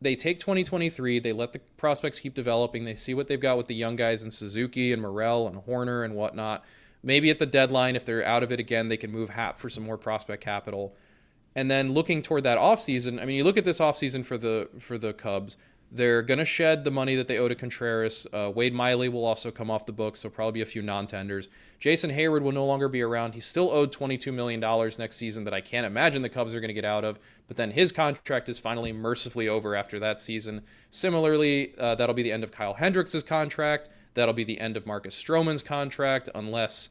Speaker 2: they take 2023, they let the prospects keep developing, they see what they've got with the young guys in Suzuki and Morel and Horner and whatnot. Maybe at the deadline, if they're out of it again, they can move Happ for some more prospect capital. And then looking toward that offseason, I mean, you look at this offseason for the Cubs, they're going to shed the money that they owe to Contreras. Wade Miley will also come off the books, so probably a few non-tenders. Jason Hayward will no longer be around. He's still owed $22 million next season that I can't imagine the Cubs are going to get out of, but then his contract is finally mercifully over after that season. Similarly, that'll be the end of Kyle Hendricks' contract. That'll be the end of Marcus Stroman's contract, unless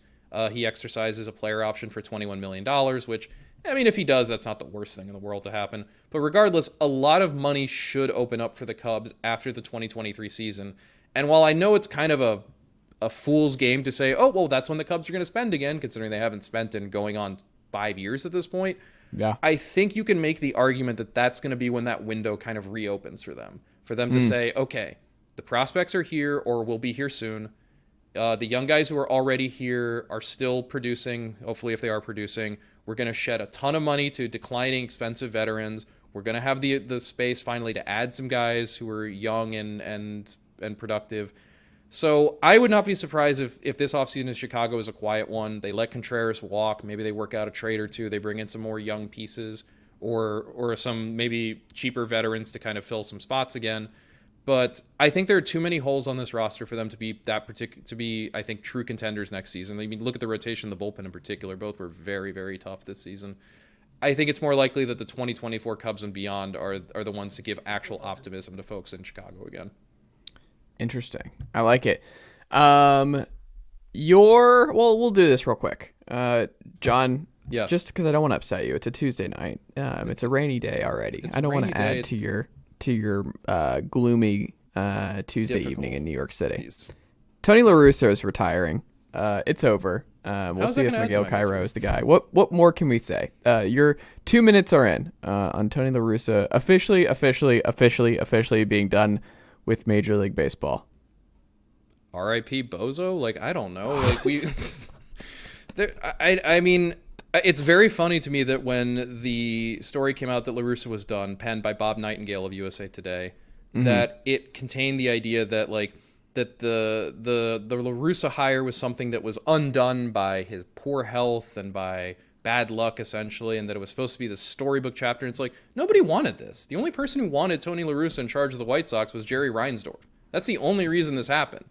Speaker 2: he exercises a player option for $21 million, which, I mean, if he does, that's not the worst thing in the world to happen. But regardless, a lot of money should open up for the Cubs after the 2023 season. And while I know it's kind of a fool's game to say, oh, well, that's when the Cubs are going to spend again, considering they haven't spent in going on 5 years at this point,
Speaker 1: yeah,
Speaker 2: I think you can make the argument that that's going to be when that window kind of reopens for them to say, okay, the prospects are here or will be here soon. The young guys who are already here are still producing, hopefully if they are producing. We're going to shed a ton of money to declining expensive veterans. We're going to have the space finally to add some guys who are young and productive. So I would not be surprised if this offseason in Chicago is a quiet one. They let Contreras walk. Maybe they work out a trade or two. They bring in some more young pieces or some maybe cheaper veterans to kind of fill some spots again. But I think there are too many holes on this roster for them to be I think, true contenders next season. I mean, look at the rotation, the bullpen in particular. Both were very, very tough this season. I think it's more likely that the 2024 Cubs and beyond are the ones to give actual optimism to folks in Chicago again.
Speaker 1: Interesting. I like it. Well, we'll do this real quick. John,
Speaker 2: Yes.
Speaker 1: just because I don't want to upset you. It's a Tuesday night. It's a rainy day already. I don't want to add to your gloomy Tuesday evening in New York City.
Speaker 2: Jeez.
Speaker 1: Tony LaRussa is retiring. It's over. We'll
Speaker 2: How's
Speaker 1: see
Speaker 2: that
Speaker 1: if
Speaker 2: gonna add to
Speaker 1: Miguel
Speaker 2: my
Speaker 1: Cairo
Speaker 2: misery?
Speaker 1: is the guy. What more can we say? Your 2 minutes are in on Tony LaRussa officially being done with Major League Baseball.
Speaker 2: R.I.P. Bozo? Like, I don't know. Like, I mean, it's very funny to me that when the story came out that LaRussa was done, penned by Bob Nightingale of USA Today, that it contained the idea that, like, that the LaRussa hire was something that was undone by his poor health and by bad luck, essentially, and that it was supposed to be this storybook chapter. And it's like, nobody wanted this. The only person who wanted Tony LaRussa in charge of the White Sox was Jerry Reinsdorf. That's the only reason this happened.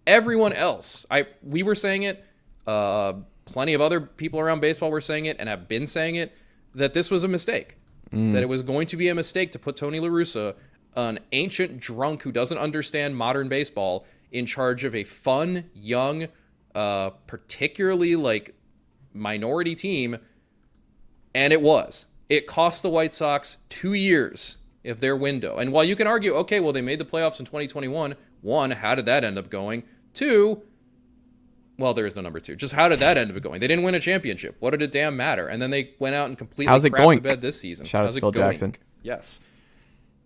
Speaker 2: Everyone else, we were saying it, plenty of other people around baseball were saying it and have been saying it, that this was a mistake. That it was going to be a mistake to put Tony LaRussa, an ancient drunk who doesn't understand modern baseball, in charge of a fun, young, particularly like minority team. And it was. It cost the White Sox 2 years of their window. And while you can argue, okay, well, they made the playoffs in 2021. One, how did that end up going? Two, well, there is no number two. Just how did that end up going? They didn't win a championship. What did it damn matter? And then they went out and completely crapped the bed this season.
Speaker 1: Shout out to Phil Jackson.
Speaker 2: Yes.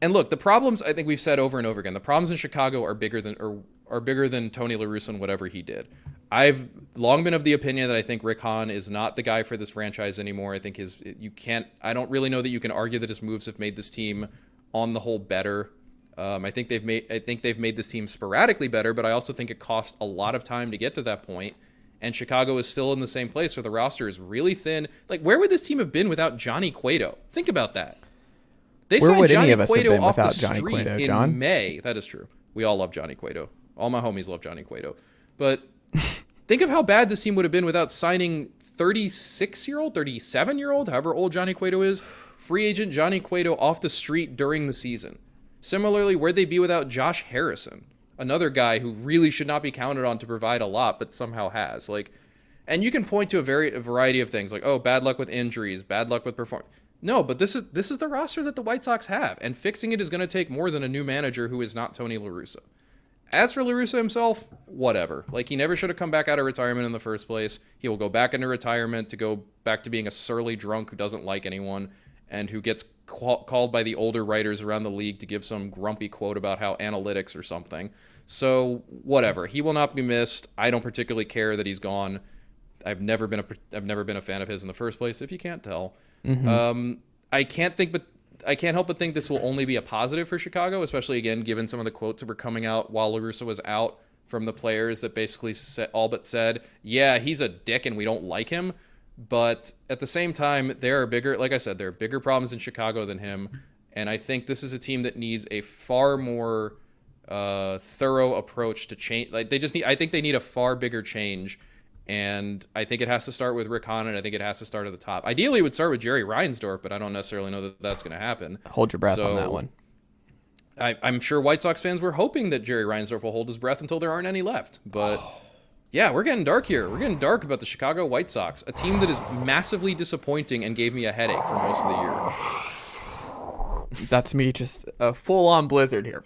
Speaker 2: And look, the problems, I think we've said over and over again, the problems in Chicago are bigger than Tony LaRussa and whatever he did. I've long been of the opinion that I think Rick Hahn is not the guy for this franchise anymore. I think I don't really know that you can argue that his moves have made this team on the whole better. I think they've made this team sporadically better, but I also think it cost a lot of time to get to that point. And Chicago is still in the same place where the roster is really thin. Like, where would this team have been without Johnny Cueto? Think about that. They signed Johnny Cueto off the street in May. That is true. We all love Johnny Cueto. All my homies love Johnny Cueto. But think of how bad this team would have been without signing 36-year-old, 37-year-old, however old Johnny Cueto is, free agent Johnny Cueto off the street during the season. Similarly, where'd they be without Josh Harrison, another guy who really should not be counted on to provide a lot, but somehow has. Like, and you can point to a variety of things, like, oh, bad luck with injuries, bad luck with performance. No, but this is the roster that the White Sox have, and fixing it is going to take more than a new manager who is not Tony LaRussa. As for LaRussa himself, whatever. Like, he never should have come back out of retirement in the first place. He will go back into retirement to go back to being a surly drunk who doesn't like anyone and who gets called by the older writers around the league to give some grumpy quote about how analytics or something. So, whatever. He will not be missed. I don't particularly care that he's gone. I've never been a fan of his in the first place, if you can't tell. I can't help but think this will only be a positive for Chicago, especially, again, given some of the quotes that were coming out while LaRussa was out from the players that basically said, yeah, he's a dick and we don't like him. But at the same time, there are bigger problems in Chicago than him. And I think this is a team that needs a far more thorough approach to change. Like, I think they need a far bigger change. And I think it has to start with Rick Hahn, and I think it has to start at the top. Ideally, it would start with Jerry Reinsdorf, but I don't necessarily know that that's going to happen.
Speaker 1: Hold your breath on that one.
Speaker 2: I'm sure White Sox fans were hoping that Jerry Reinsdorf will hold his breath until there aren't any left. But yeah, we're getting dark here. We're getting dark about the Chicago White Sox, a team that is massively disappointing and gave me a headache for most of the year.
Speaker 1: That's me, just a full-on blizzard here.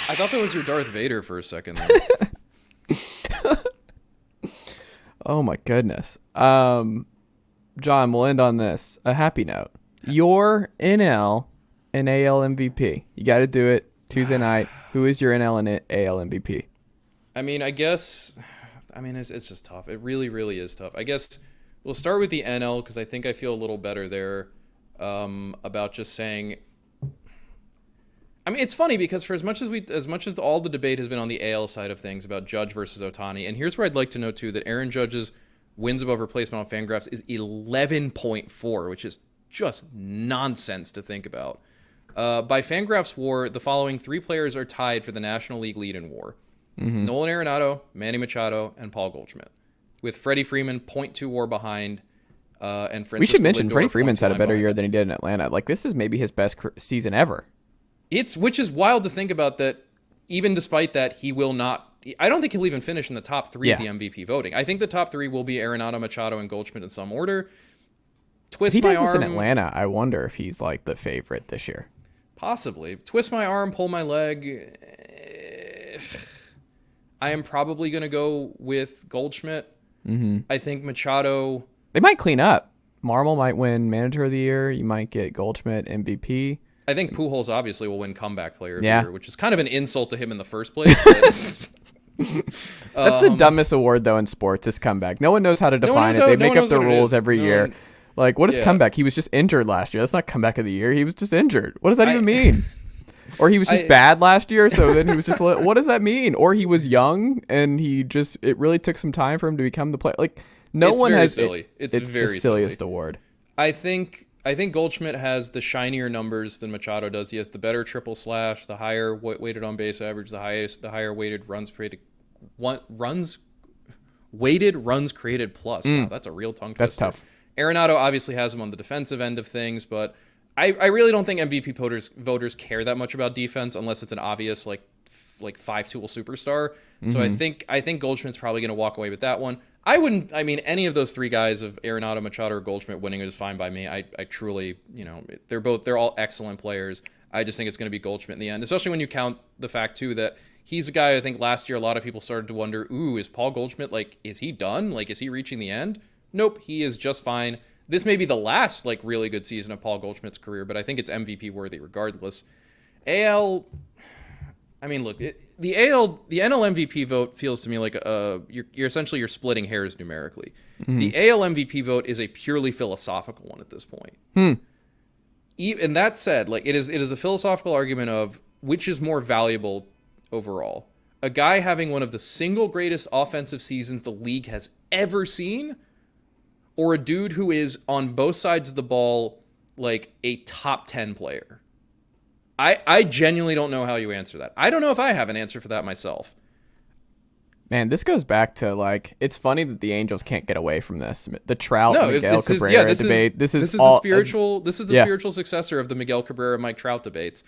Speaker 2: I thought that was your Darth Vader for a second there.
Speaker 1: Oh my goodness. John, we'll end on this. A happy note. Your NL and AL MVP. You got to do it Tuesday night. Who is your NL and AL MVP?
Speaker 2: I mean, it's just tough. It really, really is tough. I guess we'll start with the NL because I think I feel a little better there about just saying. I mean, it's funny because for as much as all the debate has been on the AL side of things about Judge versus Ohtani, and here's where I'd like to note too that Aaron Judge's wins above replacement on Fangraphs is 11.4, which is just nonsense to think about. By Fangraphs WAR, the following three players are tied for the National League lead in WAR: Nolan Arenado, Manny Machado, and Paul Goldschmidt, with Freddie Freeman 0.2 WAR behind. And Francisco
Speaker 1: We should mention
Speaker 2: Lindor
Speaker 1: Freddie Freeman's had a
Speaker 2: points
Speaker 1: better
Speaker 2: line
Speaker 1: year
Speaker 2: behind
Speaker 1: than he did in Atlanta. Like, this is maybe his best season ever.
Speaker 2: Which is wild to think about that. Even despite that, he will not. I don't think he'll even finish in the top three of the MVP voting. I think the top three will be Arenado, Machado, and Goldschmidt in some order.
Speaker 1: If he does this in Atlanta, I wonder if he's like the favorite this year.
Speaker 2: Possibly. Twist my arm, pull my leg. I am probably going to go with Goldschmidt. Mm-hmm. I think Machado...
Speaker 1: They might clean up. Marmol might win Manager of the Year. You might get Goldschmidt MVP.
Speaker 2: I think Pujols obviously will win Comeback Player of the Year, which is kind of an insult to him in the first place.
Speaker 1: That's the dumbest award, though, in sports, is comeback. No one knows how to define it. They make up the rules every year. Like, what is comeback? He was just injured last year. That's not comeback of the year. He was just injured. What does that even mean? Or he was just bad last year, so then he was just... What does that mean? Or he was young, and it really took some time for him to become the player. Like,
Speaker 2: it's
Speaker 1: one
Speaker 2: very
Speaker 1: has...
Speaker 2: silly. It's very
Speaker 1: the silliest
Speaker 2: silly.
Speaker 1: award.
Speaker 2: I think Goldschmidt has the shinier numbers than Machado does. He has the better triple slash, the higher weighted on base average, the higher weighted runs created plus. Wow, that's a real tongue twister.
Speaker 1: That's tough.
Speaker 2: Arenado obviously has him on the defensive end of things, but I really don't think MVP voters care that much about defense unless it's an obvious like 5-tool superstar. Mm-hmm. So I think Goldschmidt's probably going to walk away with that one. Any of those three guys of Arenado, Machado, or Goldschmidt winning is fine by me. I truly, they're all excellent players. I just think it's going to be Goldschmidt in the end, especially when you count the fact too that he's a guy I think last year a lot of people started to wonder, is Paul Goldschmidt, is he done? Is he reaching the end? Nope, he is just fine. This may be the last really good season of Paul Goldschmidt's career, but I think it's MVP worthy regardless. AL, look, the NL MVP vote feels to me like you're essentially splitting hairs numerically. Mm-hmm. The AL MVP vote is a purely philosophical one at this point. And that said, it is a philosophical argument of which is more valuable overall. A guy having one of the single greatest offensive seasons the league has ever seen, or a dude who is on both sides of the ball a top 10 player. I genuinely don't know how you answer that. I don't know if I have an answer for that myself.
Speaker 1: Man, this goes back to it's funny that the Angels can't get away from this. The Trout Miguel Cabrera debate. This is the
Speaker 2: spiritual successor of the Miguel Cabrera Mike Trout debates.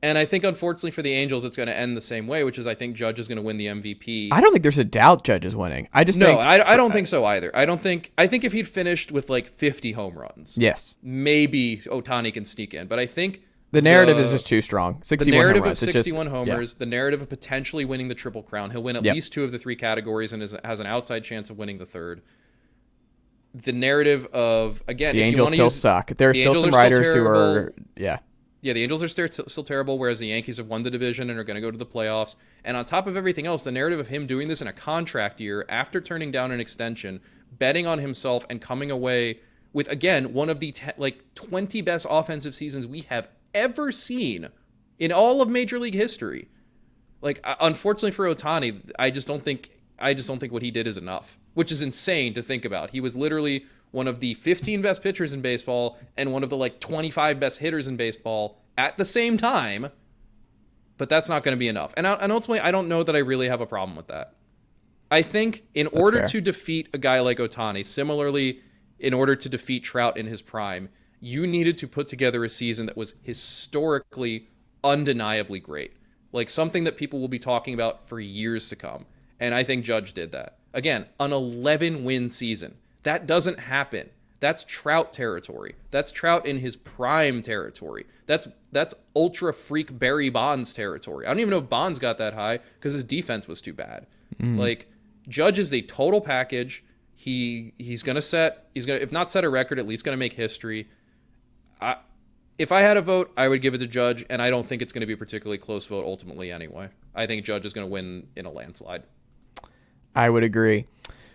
Speaker 2: And I think, unfortunately for the Angels, it's going to end the same way, which is I think Judge is going to win the MVP.
Speaker 1: I don't think there's a doubt Judge is winning. I
Speaker 2: don't think so either. I think if he'd finished with 50 home runs,
Speaker 1: yes,
Speaker 2: maybe Ohtani can sneak in. But I think
Speaker 1: the narrative is just too strong. 61
Speaker 2: the narrative
Speaker 1: homers,
Speaker 2: of 61 homers, the narrative of potentially winning the Triple Crown. He'll win at least 2 of the 3 categories and has an outside chance of winning the third. The narrative of, again,
Speaker 1: the
Speaker 2: if
Speaker 1: Angels
Speaker 2: you
Speaker 1: still suck. There are still some writers who are,
Speaker 2: Yeah, the Angels are still terrible, whereas the Yankees have won the division and are going to go to the playoffs. And on top of everything else, the narrative of him doing this in a contract year after turning down an extension, betting on himself, and coming away with, again, one of the 20 best offensive seasons we have ever seen in all of Major League history. Unfortunately for Ohtani, I just don't think what he did is enough, which is insane to think about. He was literally one of the 15 best pitchers in baseball and one of the 25 best hitters in baseball at the same time, but that's not going to be enough. And ultimately, I don't know that I really have a problem with that. I think in order to defeat a guy like Ohtani, similarly, in order to defeat Trout in his prime, you needed to put together a season that was historically, undeniably great. Something that people will be talking about for years to come. And I think Judge did that. Again, an 11-win season. That doesn't happen. That's Trout territory. That's Trout in his prime territory. That's ultra freak Barry Bonds territory. I don't even know if Bonds got that high because his defense was too bad. Judge is a total package. He's gonna if not set a record, at least gonna make history. If I had a vote, I would give it to Judge, and I don't think it's going to be a particularly close vote ultimately anyway. I think Judge is going to win in a landslide.
Speaker 1: I would agree.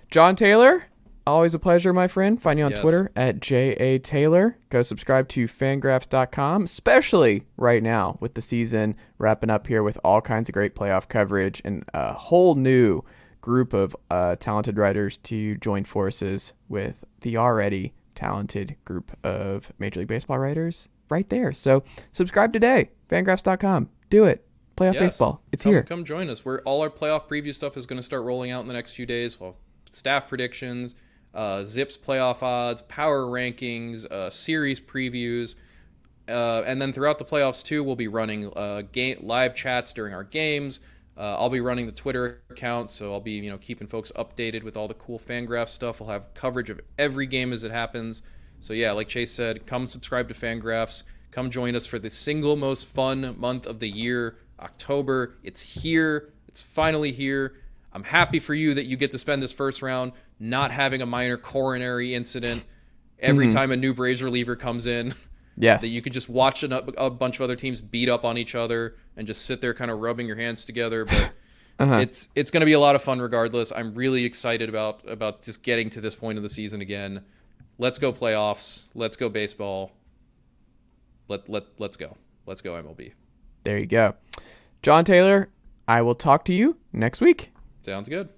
Speaker 1: Jon Tayler, always a pleasure, my friend. Find you on Twitter at JATaylor. Go subscribe to Fangraphs.com, especially right now with the season wrapping up here with all kinds of great playoff coverage and a whole new group of talented writers to join forces with the already talented group of Major League Baseball writers right there. So subscribe today. Fangraphs.com. Do it. Playoff baseball. It's here.
Speaker 2: Come join us. All our playoff preview stuff is going to start rolling out in the next few days. We'll have staff predictions, Zips playoff odds, power rankings, series previews. And then throughout the playoffs too, we'll be running live chats during our games. I'll be running the Twitter account, so I'll be keeping folks updated with all the cool Fangraphs stuff. I'll have coverage of every game as it happens. So yeah, like Chase said, come subscribe to Fangraphs. Come join us for the single most fun month of the year, October. It's here. It's finally here. I'm happy for you that you get to spend this first round not having a minor coronary incident every time a new Braves reliever comes in.
Speaker 1: Yes.
Speaker 2: That you could just watch a bunch of other teams beat up on each other and just sit there kind of rubbing your hands together. But it's going to be a lot of fun regardless. I'm really excited about just getting to this point of the season again. Let's go playoffs. Let's go baseball. Let's go. Let's go MLB.
Speaker 1: There you go. Jon Tayler, I will talk to you next week.
Speaker 2: Sounds good.